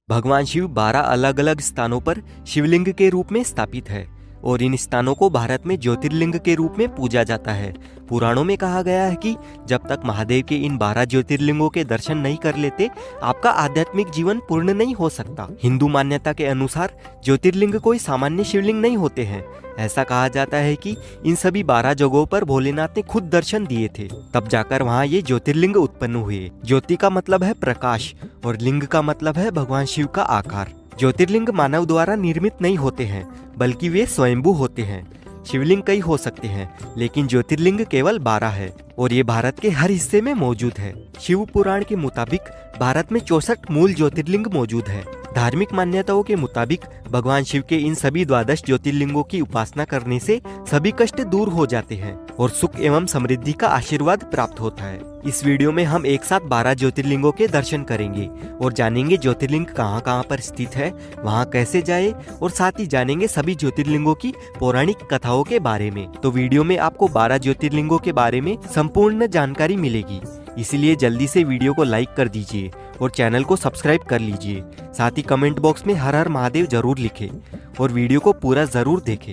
भगवान शिव 12 अलग अलग स्थानों पर शिवलिंग के रूप में स्थापित है और इन स्थानों को भारत में ज्योतिर्लिंग के रूप में पूजा जाता है। पुराणों में कहा गया है कि जब तक महादेव के इन 12 ज्योतिर्लिंगों के दर्शन नहीं कर लेते, आपका आध्यात्मिक जीवन पूर्ण नहीं हो सकता। हिंदू मान्यता के अनुसार ज्योतिर्लिंग कोई सामान्य शिवलिंग नहीं होते हैं। ऐसा कहा जाता है कि इन सभी 12 जगहों पर भोलेनाथ ने खुद दर्शन दिए थे, तब जाकर वहाँ ये ज्योतिर्लिंग उत्पन्न हुए। ज्योति का मतलब है प्रकाश और लिंग का मतलब है भगवान शिव का आकार। ज्योतिर्लिंग मानव द्वारा निर्मित नहीं होते हैं, बल्कि वे स्वयंभू होते हैं। शिवलिंग कई हो सकते हैं, लेकिन ज्योतिर्लिंग केवल 12 है और ये भारत के हर हिस्से में मौजूद है। शिव पुराण के मुताबिक भारत में 64 मूल ज्योतिर्लिंग मौजूद है। धार्मिक मान्यताओं के मुताबिक भगवान शिव के इन सभी 12 ज्योतिर्लिंगों की उपासना करने से सभी कष्ट दूर हो जाते हैं और सुख एवं समृद्धि का आशीर्वाद प्राप्त होता है। इस वीडियो में हम एक साथ 12 ज्योतिर्लिंगों के दर्शन करेंगे और जानेंगे ज्योतिर्लिंग कहां कहां पर स्थित है, वहां कैसे जाए और साथ ही जानेंगे सभी ज्योतिर्लिंगों की पौराणिक कथाओं के बारे में। तो वीडियो में आपको 12 ज्योतिर्लिंगों के बारे में संपूर्ण जानकारी मिलेगी, इसलिए जल्दी से वीडियो को लाइक कर दीजिए और चैनल को सब्सक्राइब कर लीजिए। साथ ही कमेंट बॉक्स में हर हर महादेव जरूर लिखें और वीडियो को पूरा जरूर देखें।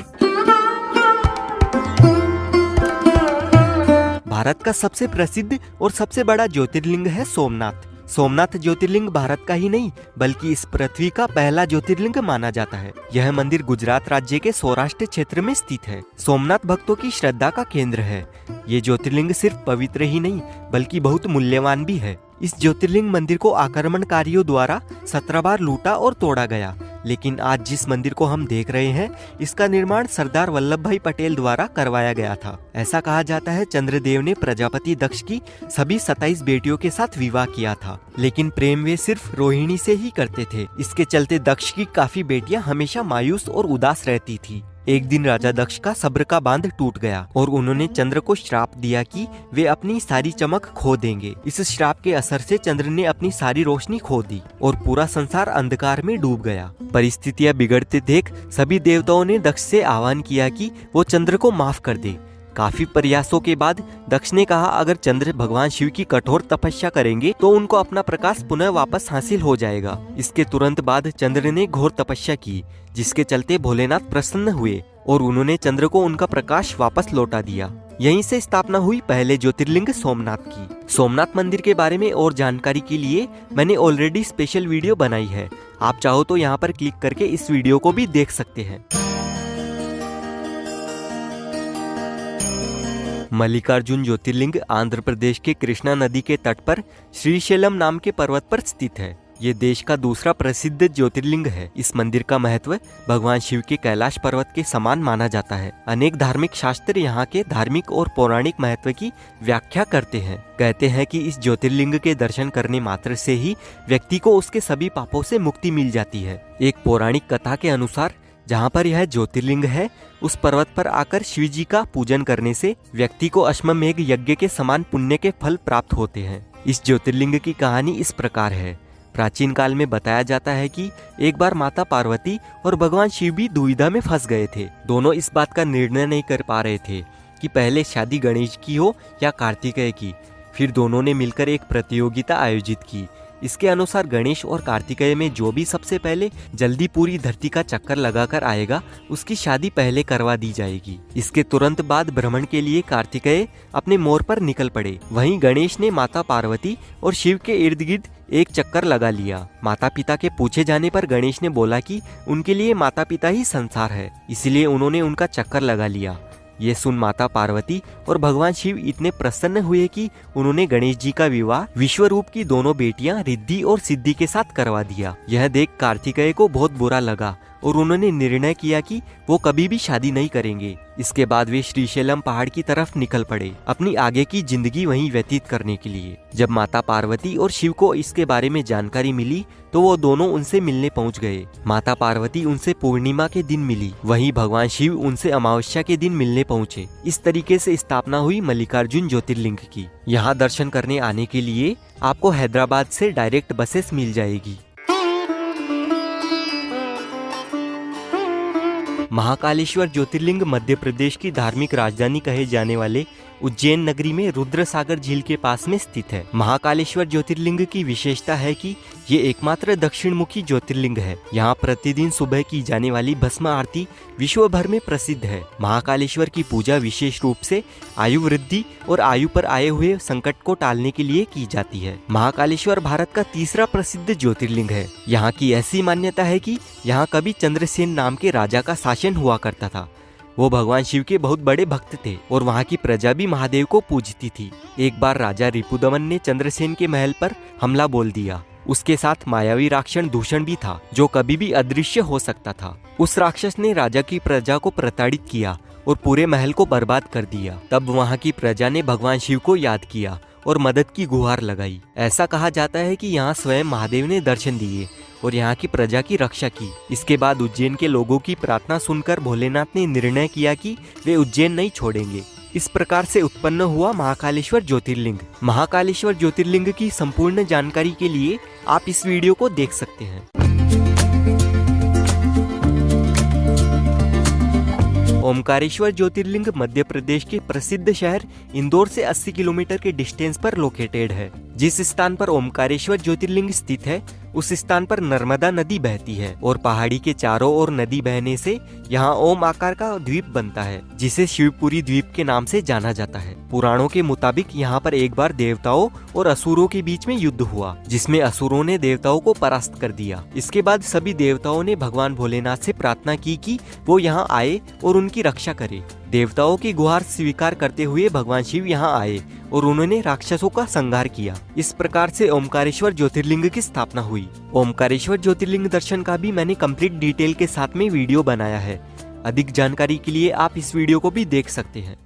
भारत का सबसे प्रसिद्ध और सबसे बड़ा ज्योतिर्लिंग है सोमनाथ। सोमनाथ ज्योतिर्लिंग भारत का ही नहीं बल्कि इस पृथ्वी का पहला ज्योतिर्लिंग माना जाता है। यह मंदिर गुजरात राज्य के सौराष्ट्र क्षेत्र में स्थित है। सोमनाथ भक्तों की श्रद्धा का केंद्र है। ये ज्योतिर्लिंग सिर्फ पवित्र ही नहीं बल्कि बहुत मूल्यवान भी है। इस ज्योतिर्लिंग मंदिर को आक्रमणकारियों द्वारा 17 बार लूटा और तोड़ा गया, लेकिन आज जिस मंदिर को हम देख रहे हैं, इसका निर्माण सरदार वल्लभ भाई पटेल द्वारा करवाया गया था। ऐसा कहा जाता है चंद्रदेव ने प्रजापति दक्ष की सभी 27 बेटियों के साथ विवाह किया था, लेकिन प्रेम वे सिर्फ रोहिणी से ही करते थे। इसके चलते दक्ष की काफी बेटियां हमेशा मायूस और उदास रहती थी। एक दिन राजा दक्ष का सब्र का बांध टूट गया और उन्होंने चंद्र को श्राप दिया कि वे अपनी सारी चमक खो देंगे। इस श्राप के असर से चंद्र ने अपनी सारी रोशनी खो दी और पूरा संसार अंधकार में डूब गया। परिस्थितियां बिगड़ते देख सभी देवताओं ने दक्ष से आह्वान किया कि वो चंद्र को माफ कर दे। काफी प्रयासों के बाद दक्ष ने कहा अगर चंद्र भगवान शिव की कठोर तपस्या करेंगे तो उनको अपना प्रकाश पुनः वापस हासिल हो जाएगा। इसके तुरंत बाद चंद्र ने घोर तपस्या की, जिसके चलते भोलेनाथ प्रसन्न हुए और उन्होंने चंद्र को उनका प्रकाश वापस लौटा दिया। यहीं से स्थापना हुई पहले ज्योतिर्लिंग सोमनाथ की। सोमनाथ मंदिर के बारे में और जानकारी के लिए मैंने ऑलरेडी स्पेशल वीडियो बनाई है। आप चाहो तो यहाँ पर क्लिक करके इस वीडियो को भी देख सकते हैं। मल्लिकार्जुन ज्योतिर्लिंग आंध्र प्रदेश के कृष्णा नदी के तट पर श्रीशैलम नाम के पर्वत पर स्थित है। ये देश का दूसरा प्रसिद्ध ज्योतिर्लिंग है। इस मंदिर का महत्व भगवान शिव के कैलाश पर्वत के समान माना जाता है। अनेक धार्मिक शास्त्र यहाँ के धार्मिक और पौराणिक महत्व की व्याख्या करते हैं। कहते हैं कि इस ज्योतिर्लिंग के दर्शन करने मात्र से ही व्यक्ति को उसके सभी पापों से मुक्ति मिल जाती है। एक पौराणिक कथा के अनुसार जहाँ पर यह ज्योतिर्लिंग है, उस पर्वत पर आकर शिव जी का पूजन करने से व्यक्ति को अश्वमेध यज्ञ के समान पुण्य के फल प्राप्त होते हैं। इस ज्योतिर्लिंग की कहानी इस प्रकार है। प्राचीन काल में बताया जाता है कि एक बार माता पार्वती और भगवान शिव भी दुविधा में फंस गए थे। दोनों इस बात का निर्णय नहीं कर पा रहे थे कि पहले शादी गणेश की हो या कार्तिकेय की। फिर दोनों ने मिलकर एक प्रतियोगिता आयोजित की। इसके अनुसार गणेश और कार्तिकेय में जो भी सबसे पहले जल्दी पूरी धरती का चक्कर लगाकर आएगा, उसकी शादी पहले करवा दी जाएगी। इसके तुरंत बाद भ्रमण के लिए कार्तिकेय अपने मोर पर निकल पड़े। वहीं गणेश ने माता पार्वती और शिव के इर्द गिर्द एक चक्कर लगा लिया। माता पिता के पूछे जाने पर गणेश ने बोला कि उनके लिए माता पिता ही संसार है, इसलिए उन्होंने उनका चक्कर लगा लिया। ये सुन माता पार्वती और भगवान शिव इतने प्रसन्न हुए कि उन्होंने गणेश जी का विवाह विश्वरूप की दोनों बेटियां रिद्धि और सिद्धि के साथ करवा दिया। यह देख कार्तिकेय को बहुत बुरा लगा और उन्होंने निर्णय किया कि वो कभी भी शादी नहीं करेंगे। इसके बाद वे श्रीशैलम पहाड़ की तरफ निकल पड़े, अपनी आगे की जिंदगी वहीं व्यतीत करने के लिए। जब माता पार्वती और शिव को इसके बारे में जानकारी मिली तो वो दोनों उनसे मिलने पहुंच गए। माता पार्वती उनसे पूर्णिमा के दिन मिली, वहीं भगवान शिव उनसे अमावस्या के दिन मिलने पहुंचे। इस तरीके से स्थापना हुई मल्लिकार्जुन ज्योतिर्लिंग की। यहाँ दर्शन करने आने के लिए आपको हैदराबाद से डायरेक्ट बसेस मिल जाएगी। महाकालेश्वर ज्योतिर्लिंग मध्य प्रदेश की धार्मिक राजधानी कहे जाने वाले उज्जैन नगरी में रुद्र सागर झील के पास में स्थित है। महाकालेश्वर ज्योतिर्लिंग की विशेषता है कि ये एकमात्र दक्षिण मुखी ज्योतिर्लिंग है। यहाँ प्रतिदिन सुबह की जाने वाली भस्म आरती विश्व भर में प्रसिद्ध है। महाकालेश्वर की पूजा विशेष रूप से आयु वृद्धि और आयु पर आए हुए संकट को टालने के लिए की जाती है। महाकालेश्वर भारत का तीसरा प्रसिद्ध ज्योतिर्लिंग है। यहाँ की ऐसी मान्यता है कि यहाँ कभी चंद्रसेन नाम के राजा का शासन हुआ करता था। वो भगवान शिव के बहुत बड़े भक्त थे और वहाँ की प्रजा भी महादेव को पूजती थी। एक बार राजा रिपुदमन ने चंद्रसेन के महल पर हमला बोल दिया। उसके साथ मायावी राक्षस दूषण भी था, जो कभी भी अदृश्य हो सकता था। उस राक्षस ने राजा की प्रजा को प्रताड़ित किया और पूरे महल को बर्बाद कर दिया। तब वहाँ की प्रजा ने भगवान शिव को याद किया और मदद की गुहार लगाई। ऐसा कहा जाता है कि यहाँ स्वयं महादेव ने दर्शन दिए और यहाँ की प्रजा की रक्षा की। इसके बाद उज्जैन के लोगों की प्रार्थना सुनकर भोलेनाथ ने निर्णय किया कि वे उज्जैन नहीं छोड़ेंगे। इस प्रकार से उत्पन्न हुआ महाकालेश्वर ज्योतिर्लिंग। महाकालेश्वर ज्योतिर्लिंग की संपूर्ण जानकारी के लिए आप इस वीडियो को देख सकते हैं। ओमकारेश्वर ज्योतिर्लिंग मध्य प्रदेश के प्रसिद्ध शहर इंदौर से 80 किलोमीटर के डिस्टेंस पर लोकेटेड है। जिस स्थान पर ओमकारेश्वर ज्योतिर्लिंग स्थित है उस स्थान पर नर्मदा नदी बहती है और पहाड़ी के चारों ओर नदी बहने से यहाँ ओम आकार का द्वीप बनता है, जिसे शिवपुरी द्वीप के नाम से जाना जाता है। पुराणों के मुताबिक यहाँ पर एक बार देवताओं और असुरों के बीच में युद्ध हुआ, जिसमें असुरों ने देवताओं को परास्त कर दिया। इसके बाद सभी देवताओं ने भगवान भोलेनाथ से प्रार्थना की कि वो यहाँ आए और उनकी रक्षा करे। देवताओं की गुहार स्वीकार करते हुए भगवान शिव यहाँ आए और उन्होंने राक्षसों का संहार किया। इस प्रकार से ओमकारेश्वर ज्योतिर्लिंग की स्थापना हुई। ओमकारेश्वर ज्योतिर्लिंग दर्शन का भी मैंने कंप्लीट डिटेल के साथ में वीडियो बनाया है। अधिक जानकारी के लिए आप इस वीडियो को भी देख सकते हैं।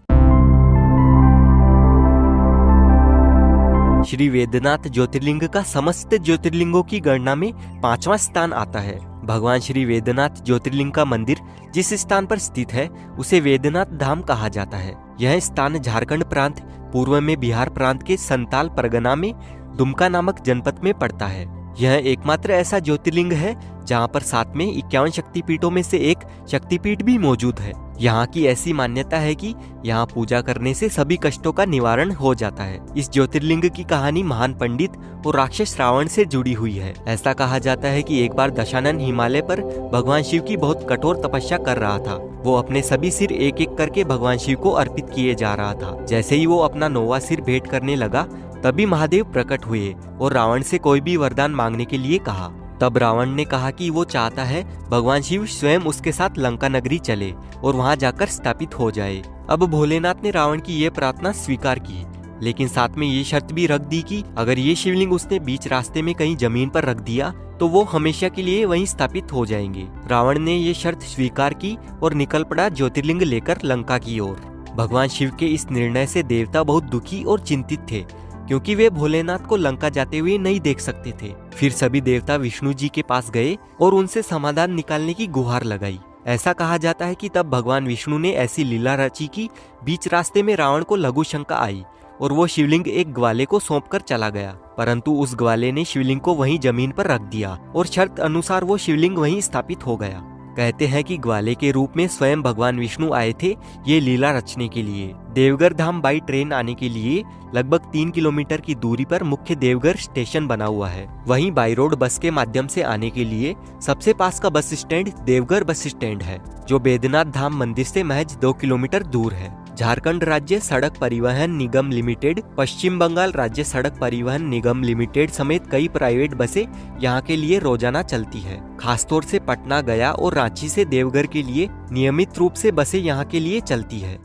श्री वेदनाथ ज्योतिर्लिंग का समस्त ज्योतिर्लिंगों की गणना में 5वां स्थान आता है। भगवान श्री वेदनाथ ज्योतिर्लिंग का मंदिर जिस स्थान पर स्थित है उसे वेदनाथ धाम कहा जाता है। यह स्थान झारखंड प्रांत, पूर्व में बिहार प्रांत के संताल परगना में दुमका नामक जनपद में पड़ता है। यह एकमात्र ऐसा ज्योतिर्लिंग है जहाँ पर 7 में 51 शक्तिपीठों में से एक शक्तिपीठ भी मौजूद है। यहाँ की ऐसी मान्यता है कि यहाँ पूजा करने से सभी कष्टों का निवारण हो जाता है। इस ज्योतिर्लिंग की कहानी महान पंडित और राक्षस रावण से जुड़ी हुई है। ऐसा कहा जाता है कि एक बार दशानन हिमालय पर भगवान शिव की बहुत कठोर तपस्या कर रहा था। वो अपने सभी सिर एक एक करके भगवान शिव को अर्पित किए जा रहा था। जैसे ही वो अपना 9वां सिर भेंट करने लगा तभी महादेव प्रकट हुए और रावण से कोई भी वरदान मांगने के लिए कहा। तब रावण ने कहा कि वो चाहता है भगवान शिव स्वयं उसके साथ लंका नगरी चले और वहां जाकर स्थापित हो जाए। अब भोलेनाथ ने रावण की ये प्रार्थना स्वीकार की, लेकिन साथ में ये शर्त भी रख दी कि अगर ये शिवलिंग उसने बीच रास्ते में कहीं जमीन पर रख दिया तो वो हमेशा के लिए वहीं स्थापित हो जाएंगे। रावण ने ये शर्त स्वीकार की और निकल पड़ा ज्योतिर्लिंग लेकर लंका की ओर। भगवान शिव के इस निर्णय से देवता बहुत दुखी और चिंतित थे, क्योंकि वे भोलेनाथ को लंका जाते हुए नहीं देख सकते थे। फिर सभी देवता विष्णु जी के पास गए और उनसे समाधान निकालने की गुहार लगाई। ऐसा कहा जाता है कि तब भगवान विष्णु ने ऐसी लीला रची कि बीच रास्ते में रावण को लघु शंका आई और वो शिवलिंग एक ग्वाले को सौंपकर चला गया। परंतु उस ग्वाले ने शिवलिंग को वहीं जमीन पर रख दिया और शर्त अनुसार वो शिवलिंग वहीं स्थापित हो गया। कहते हैं कि ग्वाले के रूप में स्वयं भगवान विष्णु आए थे ये लीला रचने के लिए। देवघर धाम बाई ट्रेन आने के लिए लगभग 3 किलोमीटर की दूरी पर मुख्य देवघर स्टेशन बना हुआ है। वहीं बाई रोड बस के माध्यम से आने के लिए सबसे पास का bus stand Deoghar bus stand है, जो बैद्यनाथ धाम मंदिर से महज 2 किलोमीटर दूर है। झारखंड राज्य सड़क परिवहन निगम लिमिटेड, पश्चिम बंगाल राज्य सड़क परिवहन निगम लिमिटेड समेत कई प्राइवेट बसें यहाँ के लिए रोजाना चलती है। खासतौर से पटना, गया और रांची से देवघर के लिए नियमित रूप से बसें यहाँ के लिए चलती है।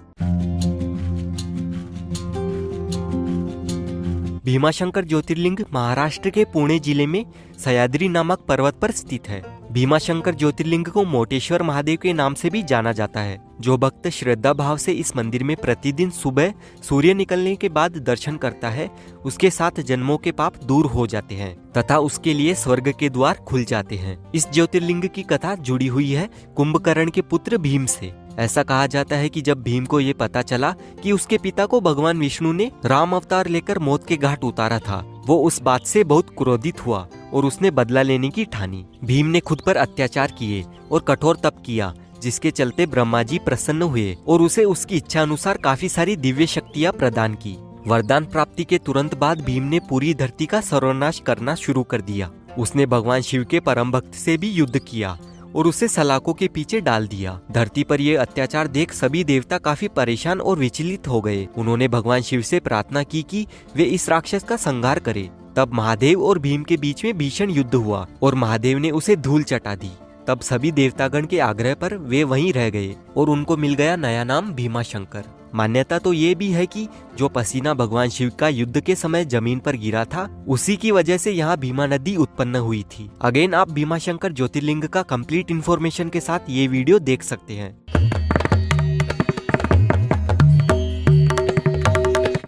भीमाशंकर ज्योतिर्लिंग महाराष्ट्र के पुणे जिले में सह्याद्री नामक पर्वत पर स्थित है। भीमाशंकर ज्योतिर्लिंग को मोटेश्वर महादेव के नाम से भी जाना जाता है। जो भक्त श्रद्धा भाव से इस मंदिर में प्रतिदिन सुबह सूर्य निकलने के बाद दर्शन करता है, उसके 7 जन्मों के पाप दूर हो जाते हैं तथा उसके लिए स्वर्ग के द्वार खुल जाते हैं। इस ज्योतिर्लिंग की कथा जुड़ी हुई है कुंभकर्ण के पुत्र भीम से। ऐसा कहा जाता है कि जब भीम को ये पता चला कि उसके पिता को भगवान विष्णु ने राम अवतार लेकर मौत के घाट उतारा था, वो उस बात से बहुत क्रोधित हुआ और उसने बदला लेने की ठानी। भीम ने खुद पर अत्याचार किए और कठोर तप किया, जिसके चलते ब्रह्मा जी प्रसन्न हुए और उसे उसकी इच्छा अनुसार काफी सारी दिव्य शक्तियां प्रदान की। वरदान प्राप्ति के तुरंत बाद भीम ने पूरी धरती का सर्वनाश करना शुरू कर दिया। उसने भगवान शिव के परम भक्त से भी युद्ध किया और उसे सलाखों के पीछे डाल दिया। धरती पर ये अत्याचार देख सभी देवता काफी परेशान और विचलित हो गए। उन्होंने भगवान शिव से प्रार्थना की कि वे इस राक्षस का संहार करें। तब महादेव और भीम के बीच में भीषण युद्ध हुआ और महादेव ने उसे धूल चटा दी। तब सभी देवतागण के आग्रह पर वे वहीं रह गए और उनको मिल गया नया नाम भीमाशंकर। मान्यता तो ये भी है कि जो पसीना भगवान शिव का युद्ध के समय जमीन पर गिरा था, उसी की वजह से यहाँ भीमा नदी उत्पन्न हुई थी। अगेन आप भीमाशंकर ज्योतिर्लिंग का कंप्लीट इन्फॉर्मेशन के साथ ये वीडियो देख सकते हैं।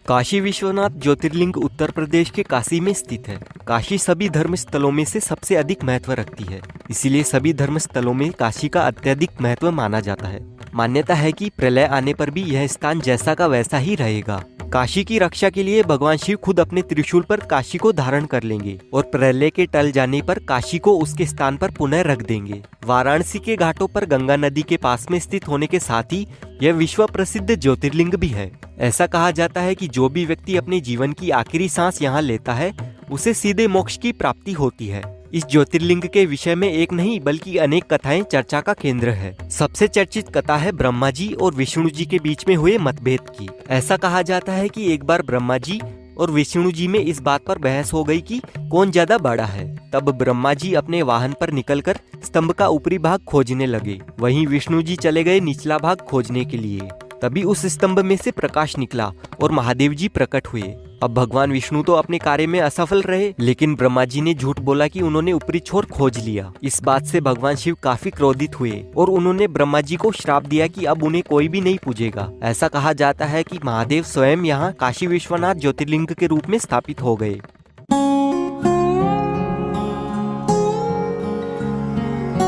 काशी विश्वनाथ ज्योतिर्लिंग उत्तर प्रदेश के काशी में स्थित है। काशी सभी धर्म स्थलों में से सबसे अधिक महत्व रखती है, इसीलिए सभी धर्म स्थलों में काशी का अत्यधिक महत्व माना जाता है। मान्यता है कि प्रलय आने पर भी यह स्थान जैसा का वैसा ही रहेगा। काशी की रक्षा के लिए भगवान शिव खुद अपने त्रिशूल पर काशी को धारण कर लेंगे और प्रलय के टल जाने पर काशी को उसके स्थान पर पुनः रख देंगे। वाराणसी के घाटों पर गंगा नदी के पास में स्थित होने के साथ ही यह विश्व प्रसिद्ध ज्योतिर्लिंग भी है। ऐसा कहा जाता है कि जो भी व्यक्ति अपने जीवन की आखिरी सांस यहाँ लेता है, उसे सीधे मोक्ष की प्राप्ति होती है। इस ज्योतिर्लिंग के विषय में एक नहीं बल्कि अनेक कथाएं चर्चा का केंद्र है। सबसे चर्चित कथा है ब्रह्मा जी और विष्णु जी के बीच में हुए मतभेद की। ऐसा कहा जाता है कि एक बार ब्रह्मा जी और विष्णु जी में इस बात पर बहस हो गई कि कौन ज्यादा बड़ा है। तब ब्रह्मा जी अपने वाहन पर निकलकर स्तंभ का ऊपरी भाग खोजने लगे, वहीं विष्णु जी चले गए निचला भाग खोजने के लिए। तभी उस स्तंभ में से प्रकाश निकला और महादेव जी प्रकट हुए। अब भगवान विष्णु तो अपने कार्य में असफल रहे, लेकिन ब्रह्मा जी ने झूठ बोला कि उन्होंने ऊपरी छोर खोज लिया। इस बात से भगवान शिव काफी क्रोधित हुए और उन्होंने ब्रह्मा जी को श्राप दिया कि अब उन्हें कोई भी नहीं पूजेगा। ऐसा कहा जाता है कि महादेव स्वयं यहाँ काशी विश्वनाथ ज्योतिर्लिंग के रूप में स्थापित हो गए।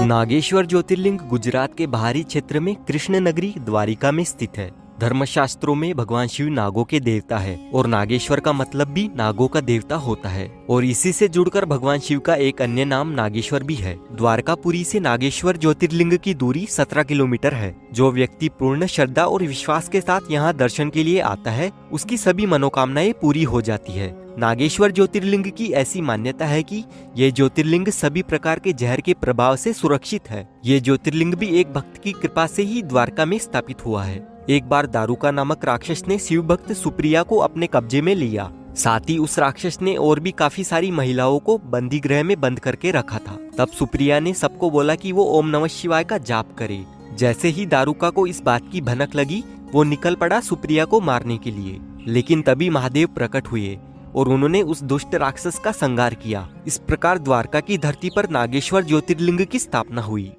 नागेश्वर ज्योतिर्लिंग गुजरात के बाहरी क्षेत्र में कृष्ण नगरी द्वारिका में स्थित है। धर्मशास्त्रों में भगवान शिव नागों के देवता है और नागेश्वर का मतलब भी नागों का देवता होता है और इसी से जुड़कर भगवान शिव का एक अन्य नाम नागेश्वर भी है। द्वारकापुरी से नागेश्वर ज्योतिर्लिंग की दूरी 17 किलोमीटर है। जो व्यक्ति पूर्ण श्रद्धा और विश्वास के साथ यहाँ दर्शन के लिए आता है, उसकी सभी मनोकामनाएं पूरी हो जाती है। नागेश्वर ज्योतिर्लिंग की ऐसी मान्यता है कि ये ज्योतिर्लिंग सभी प्रकार के जहर के प्रभाव से सुरक्षित है। ये ज्योतिर्लिंग भी एक भक्त की कृपा से ही द्वारका में स्थापित हुआ है। एक बार दारुका नामक राक्षस ने शिव भक्त सुप्रिया को अपने कब्जे में लिया। साथ ही उस राक्षस ने और भी काफी सारी महिलाओं को बंदी गृह में बंद करके रखा था। तब सुप्रिया ने सबको बोला कि वो ओम नमः शिवाय का जाप करे। जैसे ही दारुका को इस बात की भनक लगी, वो निकल पड़ा सुप्रिया को मारने के लिए, लेकिन तभी महादेव प्रकट हुए और उन्होंने उस दुष्ट राक्षस का संहार किया। इस प्रकार द्वारका की धरती पर नागेश्वर ज्योतिर्लिंग की स्थापना हुई।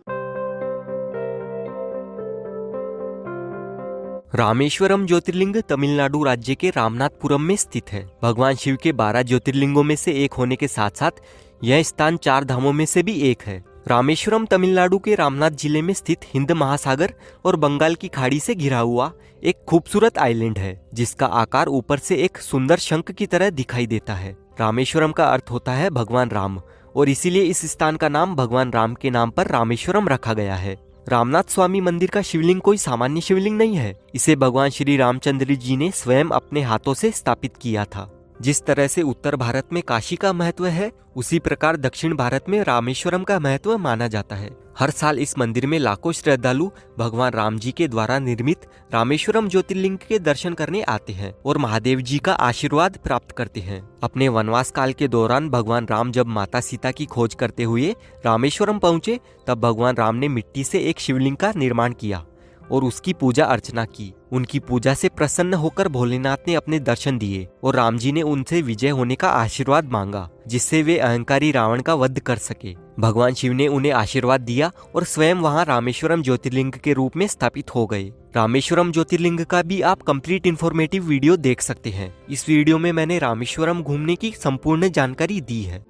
रामेश्वरम ज्योतिर्लिंग तमिलनाडु राज्य के रामनाथपुरम में स्थित है। भगवान शिव के 12 ज्योतिर्लिंगों में से एक होने के साथ साथ यह स्थान 4 धामों में से भी एक है। रामेश्वरम तमिलनाडु के रामनाथ जिले में स्थित हिंद महासागर और बंगाल की खाड़ी से घिरा हुआ एक खूबसूरत आइलैंड है, जिसका आकार ऊपर से एक सुंदर शंख की तरह दिखाई देता है। रामेश्वरम का अर्थ होता है भगवान राम और इसीलिए इस स्थान का नाम भगवान राम के नाम पर रामेश्वरम रखा गया है। रामनाथ स्वामी मंदिर का शिवलिंग कोई सामान्य शिवलिंग नहीं है। इसे भगवान श्री रामचंद्र जी ने स्वयं अपने हाथों से स्थापित किया था। जिस तरह से उत्तर भारत में काशी का महत्व है, उसी प्रकार दक्षिण भारत में रामेश्वरम का महत्व माना जाता है। हर साल इस मंदिर में लाखों श्रद्धालु भगवान राम जी के द्वारा निर्मित रामेश्वरम ज्योतिर्लिंग के दर्शन करने आते हैं और महादेव जी का आशीर्वाद प्राप्त करते हैं। अपने वनवास काल के दौरान भगवान राम जब माता सीता की खोज करते हुए रामेश्वरम पहुंचे, तब भगवान राम ने मिट्टी से एक शिवलिंग का निर्माण किया और उसकी पूजा अर्चना की। उनकी पूजा से प्रसन्न होकर भोलेनाथ ने अपने दर्शन दिए और राम जी ने उनसे विजय होने का आशीर्वाद मांगा, जिससे वे अहंकारी रावण का वध कर सके। भगवान शिव ने उन्हें आशीर्वाद दिया और स्वयं वहां रामेश्वरम ज्योतिर्लिंग के रूप में स्थापित हो गए। रामेश्वरम ज्योतिर्लिंग का भी आप कंप्लीट इन्फॉर्मेटिव वीडियो देख सकते हैं। इस वीडियो में मैंने रामेश्वरम घूमने की संपूर्ण जानकारी दी है।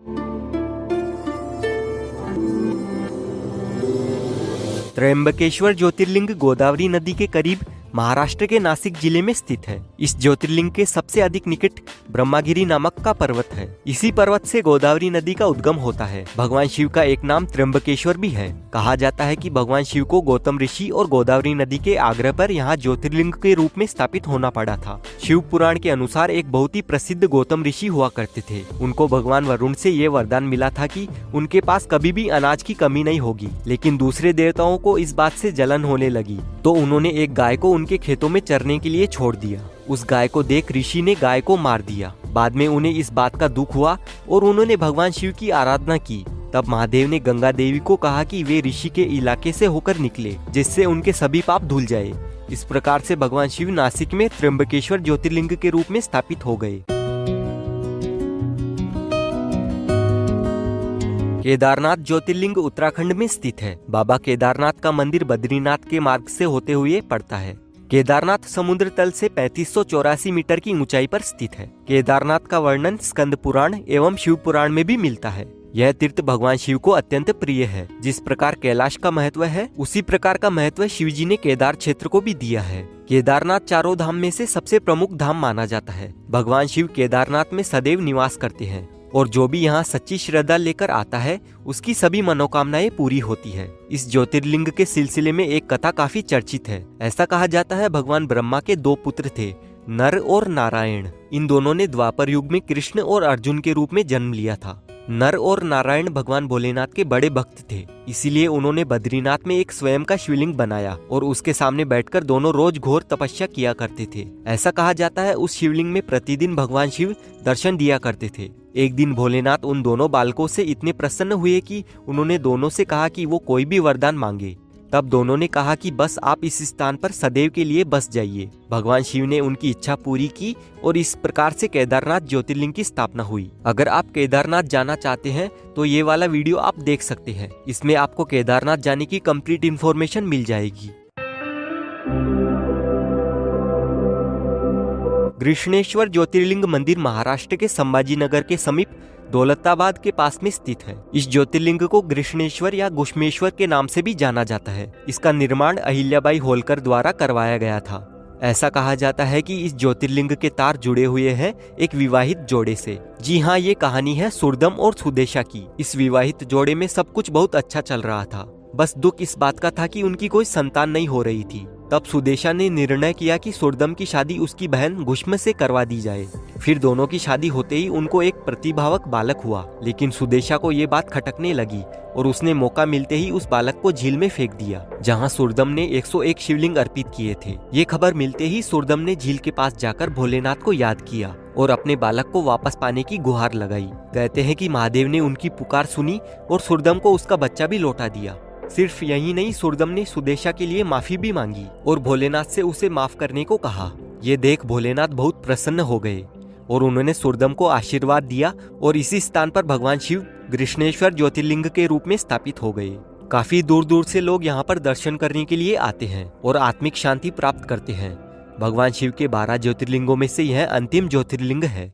त्र्यंबकेश्वर ज्योतिर्लिंग गोदावरी नदी के करीब महाराष्ट्र के नासिक जिले में स्थित है। इस ज्योतिर्लिंग के सबसे अधिक निकट ब्रह्मागिरी नामक का पर्वत है। इसी पर्वत से गोदावरी नदी का उद्गम होता है। भगवान शिव का एक नाम त्र्यंबकेश्वर भी है। कहा जाता है कि भगवान शिव को गौतम ऋषि और गोदावरी नदी के आग्रह पर यहाँ ज्योतिर्लिंग के रूप में स्थापित होना पड़ा था। शिव पुराण के अनुसार एक बहुत ही प्रसिद्ध गौतम ऋषि हुआ करते थे। उनको भगवान वरुण से ये वरदान मिला था कि उनके पास कभी भी अनाज की कमी नहीं होगी। लेकिन दूसरे देवताओं को इस बात से जलन होने लगी, तो उन्होंने एक गाय को उनके खेतों में चरने के लिए छोड़ दिया। उस गाय को देख ऋषि ने गाय को मार दिया। बाद में उन्हें इस बात का दुख हुआ और उन्होंने भगवान शिव की आराधना की। तब महादेव ने गंगा देवी को कहा कि वे ऋषि के इलाके से होकर निकले, जिससे उनके सभी पाप धुल जाए। इस प्रकार से भगवान शिव नासिक में त्र्यंबकेश्वर ज्योतिर्लिंग के रूप में स्थापित हो गए। केदारनाथ ज्योतिर्लिंग उत्तराखंड में स्थित है। बाबा केदारनाथ का मंदिर बद्रीनाथ के मार्ग से होते हुए पड़ता है। केदारनाथ समुद्र तल से 3584 मीटर की ऊंचाई पर स्थित है। केदारनाथ का वर्णन स्कंद पुराण एवं शिव पुराण में भी मिलता है। यह तीर्थ भगवान शिव को अत्यंत प्रिय है। जिस प्रकार कैलाश का महत्व है, उसी प्रकार का महत्व शिव जी ने केदार क्षेत्र को भी दिया है। केदारनाथ चारों धाम में से सबसे प्रमुख धाम माना जाता है। भगवान शिव केदारनाथ में सदैव निवास करते हैं और जो भी यहाँ सच्ची श्रद्धा लेकर आता है, उसकी सभी मनोकामनाएं पूरी होती है। इस ज्योतिर्लिंग के सिलसिले में एक कथा काफी चर्चित है। ऐसा कहा जाता है भगवान ब्रह्मा के 2 पुत्र थे, नर और नारायण। इन दोनों ने द्वापर युग में कृष्ण और अर्जुन के रूप में जन्म लिया था। नर और नारायण भगवान भोलेनाथ के बड़े भक्त थे, इसीलिए उन्होंने बद्रीनाथ में एक स्वयं का शिवलिंग बनाया और उसके सामने बैठकर दोनों रोज घोर तपस्या किया करते थे। ऐसा कहा जाता है उस शिवलिंग में प्रतिदिन भगवान शिव दर्शन दिया करते थे। एक दिन भोलेनाथ उन दोनों बालकों से इतने प्रसन्न हुए कि उन्होंने दोनों से कहा कि वो कोई भी वरदान मांगे। तब दोनों ने कहा कि बस आप इस स्थान पर सदैव के लिए बस जाइए। भगवान शिव ने उनकी इच्छा पूरी की और इस प्रकार से केदारनाथ ज्योतिर्लिंग की स्थापना हुई। अगर आप केदारनाथ जाना चाहते हैं तो ये वाला वीडियो आप देख सकते हैं। इसमें आपको केदारनाथ जाने की कंप्लीट इन्फॉर्मेशन मिल जाएगी। कृष्णेश्वर ज्योतिर्लिंग मंदिर महाराष्ट्र के संभाजीनगर के समीप दौलताबाद के पास में स्थित है। इस ज्योतिर्लिंग को कृष्णेश्वर या गुष्मेश्वर के नाम से भी जाना जाता है। इसका निर्माण अहिल्याबाई होलकर द्वारा करवाया गया था। ऐसा कहा जाता है कि इस ज्योतिर्लिंग के तार जुड़े हुए हैं एक विवाहित जोड़े से। जी हाँ, ये कहानी है सुरदम और सुदेशा की। इस विवाहित जोड़े में सब कुछ बहुत अच्छा चल रहा था, बस दुख इस बात का था कि उनकी कोई संतान नहीं हो रही थी। तब सुदेशा ने निर्णय किया कि सुरदम की शादी उसकी बहन गुष्म से करवा दी जाए। फिर दोनों की शादी होते ही उनको एक प्रतिभावक बालक हुआ, लेकिन सुदेशा को ये बात खटकने लगी और उसने मौका मिलते ही उस बालक को झील में फेंक दिया, जहां सुरदम ने 101 शिवलिंग अर्पित किए थे। ये खबर मिलते ही सुरदम ने झील के पास जाकर भोलेनाथ को याद किया और अपने बालक को वापस पाने की गुहार लगाई। कहते हैं कि महादेव ने उनकी पुकार सुनी और सुरदम को उसका बच्चा भी लौटा दिया। सिर्फ यही नहीं, सुरदम ने सुदेशा के लिए माफी भी मांगी और भोलेनाथ से उसे माफ करने को कहा। ये देख भोलेनाथ बहुत प्रसन्न हो गए और उन्होंने सुरदम को आशीर्वाद दिया और इसी स्थान पर भगवान शिव कृष्णेश्वर ज्योतिर्लिंग के रूप में स्थापित हो गए। काफी दूर दूर से लोग यहाँ पर दर्शन करने के लिए आते हैं और आत्मिक शांति प्राप्त करते हैं। भगवान शिव के 12 ज्योतिर्लिंगों में से यह अंतिम ज्योतिर्लिंग है।